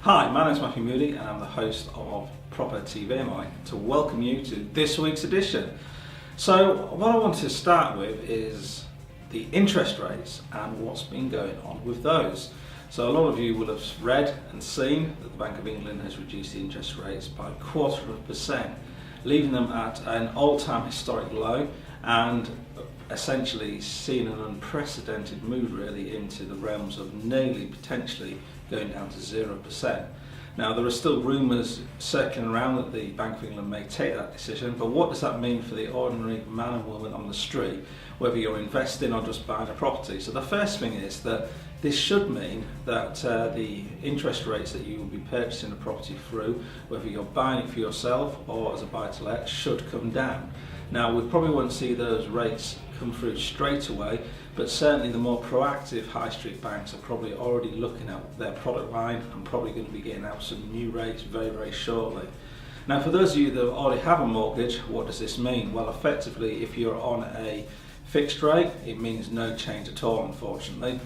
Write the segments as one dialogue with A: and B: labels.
A: Hi, my name is Matthew Moody and I'm the host of Proper TV and I'd like to welcome you to this week's edition. So what I want to start with is the interest rates and what's been going on with those. So a lot of you will have read and seen that the Bank of England has reduced the interest rates by 0.25%, leaving them at an all-time historic low and essentially seen an unprecedented move really into the realms of nearly potentially going down to 0%. Now there are still rumours circling around that the Bank of England may take that decision, but what does that mean for the ordinary man and woman on the street, whether you're investing or just buying a property? So the first thing is that this should mean that the interest rates that you will be purchasing a property through, whether you're buying it for yourself or as a buy-to-let, should come down. Now we probably won't see those rates come through straight away, but certainly the more proactive high street banks are probably already looking at their product line and probably going to be getting out some new rates very, very shortly. Now for those of you that already have a mortgage, what does this mean? Well, effectively if you're on a fixed rate, it means no change at all, unfortunately.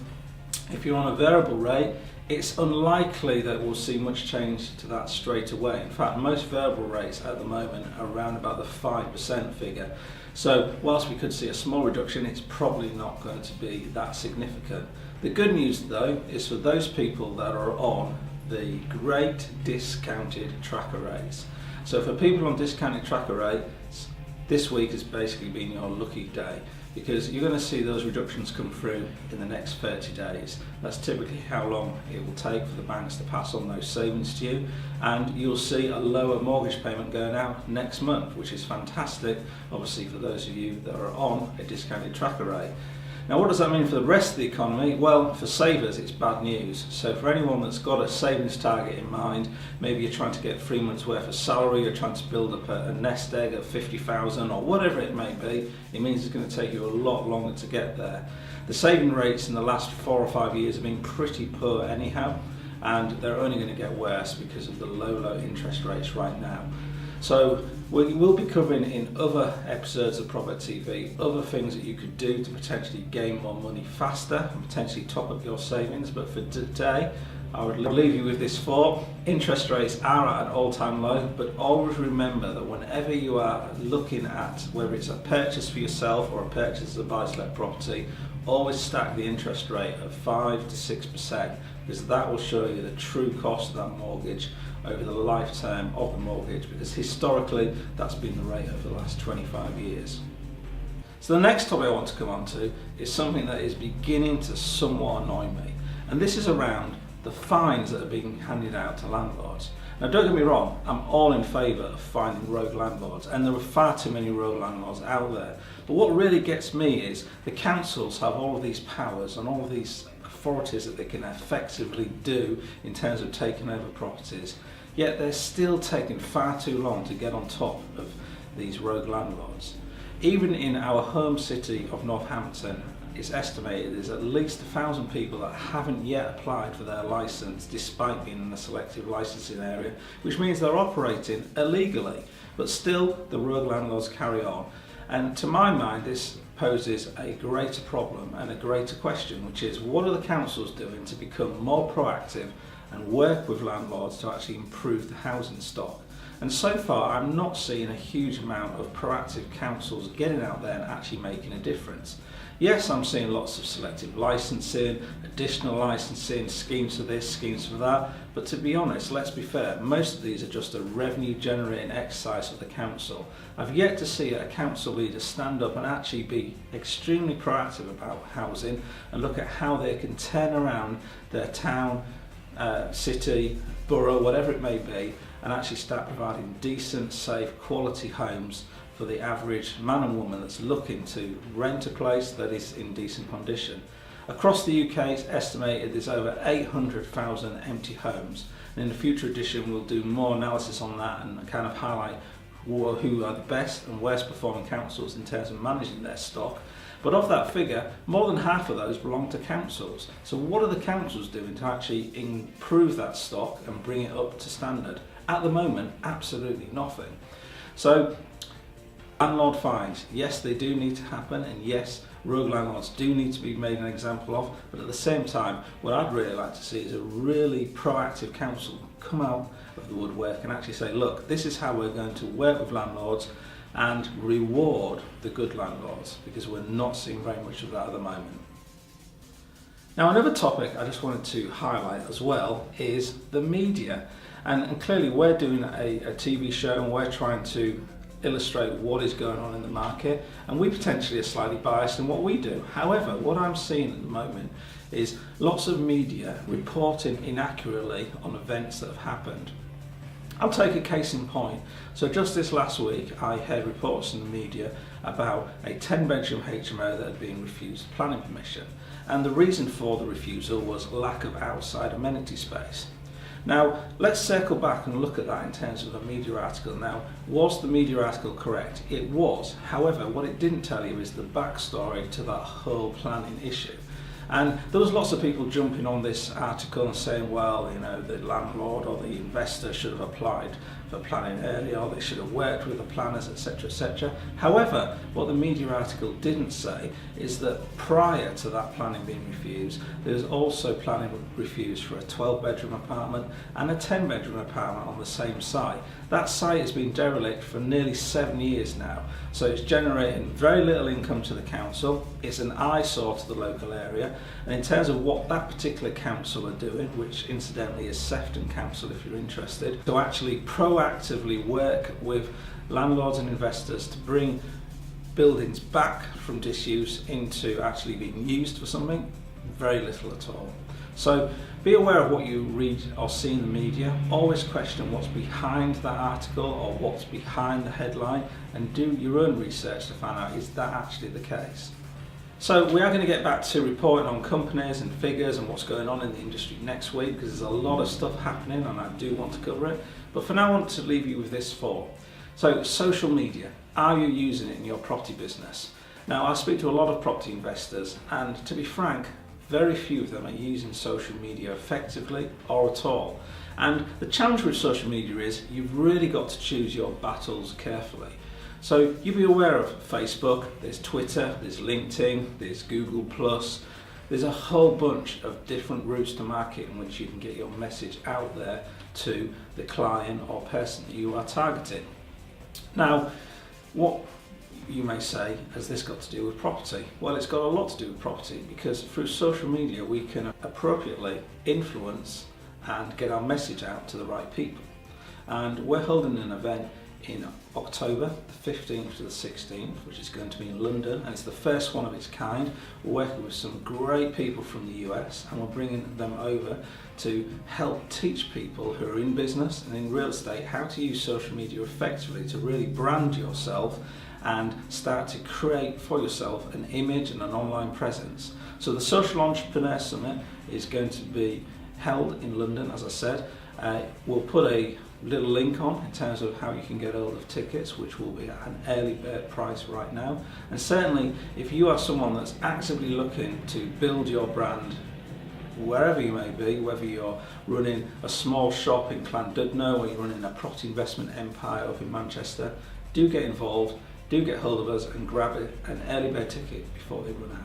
A: If you're on a variable rate, it's unlikely that we'll see much change to that straight away. In fact, most variable rates at the moment are around about the 5% figure. So whilst we could see a small reduction, it's probably not going to be that significant. The good news though is for those people that are on the great discounted tracker rates. So for people on discounted tracker rates, this week has basically been your lucky day, because you're going to see those reductions come through in the next 30 days. That's typically how long it will take for the banks to pass on those savings to you, and you'll see a lower mortgage payment going out next month, which is fantastic, obviously for those of you that are on a discounted tracker rate. Now what does that mean for the rest of the economy? Well, for savers it's bad news. So for anyone that's got a savings target in mind, maybe you're trying to get 3 months worth of salary, you're trying to build up a nest egg of 50,000 or whatever it may be, it means it's going to take you a lot longer to get there. The saving rates in the last 4 or 5 years have been pretty poor anyhow, and they're only going to get worse because of the low interest rates right now. So we will be covering in other episodes of Proper TV other things that you could do to potentially gain more money faster and potentially top up your savings, but for today I would leave you with this thought. Interest rates are at an all-time low, but always remember that whenever you are looking at whether it's a purchase for yourself or a purchase as a buy-to-let property, always stack the interest rate of 5 to 6%, because that will show you the true cost of that mortgage over the lifetime of the mortgage, because historically that's been the rate over the last 25 years. So the next topic I want to come on to is something that is beginning to somewhat annoy me, and this is around the fines that are being handed out to landlords. Now don't get me wrong, I'm all in favour of finding rogue landlords, and there are far too many rogue landlords out there. But what really gets me is the councils have all of these powers and all of these authorities that they can effectively do in terms of taking over properties, yet they're still taking far too long to get on top of these rogue landlords. Even in our home city of Northampton, it's estimated there's at least 1,000 people that haven't yet applied for their licence despite being in the selective licensing area, which means they're operating illegally, but still the rogue landlords carry on. And to my mind this poses a greater problem and a greater question, which is what are the councils doing to become more proactive and work with landlords to actually improve the housing stock? And so far I'm not seeing a huge amount of proactive councils getting out there and actually making a difference. Yes, I'm seeing lots of selective licensing, additional licensing, schemes for this, schemes for that, but to be honest, let's be fair, most of these are just a revenue generating exercise for the council. I've yet to see a council leader stand up and actually be extremely proactive about housing and look at how they can turn around their town, city, borough, whatever it may be, and actually start providing decent, safe, quality homes for the average man and woman that's looking to rent a place that is in decent condition. Across the UK it's estimated there's over 800,000 empty homes, and in the future edition we'll do more analysis on that and kind of highlight who are the best and worst performing councils in terms of managing their stock. But of that figure, more than half of those belong to councils. So what are the councils doing to actually improve that stock and bring it up to standard? At the moment, absolutely nothing. So Landlord fines, yes, they do need to happen, and yes, rogue landlords do need to be made an example of, but at the same time, what I'd really like to see is a really proactive council come out of the woodwork and actually say, look, this is how we're going to work with landlords and reward the good landlords, because we're not seeing very much of that at the moment. Now, another topic I just wanted to highlight as well is the media. And clearly we're doing a TV show and we're trying to illustrate what is going on in the market, and we potentially are slightly biased in what we do. However, what I'm seeing at the moment is lots of media reporting inaccurately on events that have happened. I'll take a case in point. So just this last week I heard reports in the media about a 10-bedroom HMO that had been refused planning permission, and the reason for the refusal was lack of outside amenity space. Now, let's circle back and look at that in terms of a media article. Now, was the media article correct? It was. However, what it didn't tell you is the backstory to that whole planning issue. And there was lots of people jumping on this article and saying, well, you know, the landlord or the investor should have applied for planning earlier, or they should have worked with the planners, etc., etc. However, what the media article didn't say is that prior to that planning being refused, there was also planning refused for a 12-bedroom apartment and a 10-bedroom apartment on the same site. That site has been derelict for nearly 7 years now, so it's generating very little income to the council. It's an eyesore to the local area, and in terms of what that particular council are doing, which incidentally is Sefton Council if you're interested, to actually proactively work with landlords and investors to bring buildings back from disuse into actually being used for something, very little at all. So be aware of what you read or see in the media. Always question what's behind that article or what's behind the headline, and do your own research to find out, is that actually the case? So we are going to get back to reporting on companies and figures and what's going on in the industry next week, because there's a lot of stuff happening and I do want to cover it. But for now I want to leave you with this thought. So social media, are you using it in your property business? Now, I speak to a lot of property investors, and to be frank, very few of them are using social media effectively or at all. And the challenge with social media is you've really got to choose your battles carefully. So you be aware of Facebook, there's Twitter, there's LinkedIn, there's Google+, there's a whole bunch of different routes to market in which you can get your message out there to the client or person that you are targeting. Now, what you may say, has this got to do with property? Well, it's got a lot to do with property, because through social media we can appropriately influence and get our message out to the right people. And we're holding an event in October, the 15th to the 16th, which is going to be in London, and it's the first one of its kind. We're working with some great people from the US, and we're bringing them over to help teach people who are in business and in real estate how to use social media effectively to really brand yourself and start to create for yourself an image and an online presence. So the Social Entrepreneur Summit is going to be held in London, as I said. We'll put a little link on in terms of how you can get hold of tickets, which will be at an early bird price right now. And certainly if you are someone that's actively looking to build your brand wherever you may be, whether you're running a small shop in Llandudno or you're running a property investment empire up in Manchester, do get involved, do get hold of us and grab an early bird ticket before they run out.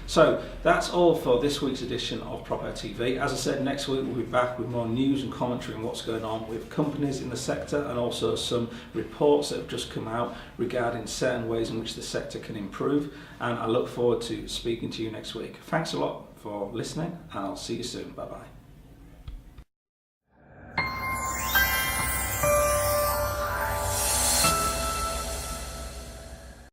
A: So that's all for this week's edition of Proper TV. As I said, next week we'll be back with more news and commentary on what's going on with companies in the sector, and also some reports that have just come out regarding certain ways in which the sector can improve. And I look forward to speaking to you next week. Thanks a lot for listening, and I'll see you soon. Bye bye.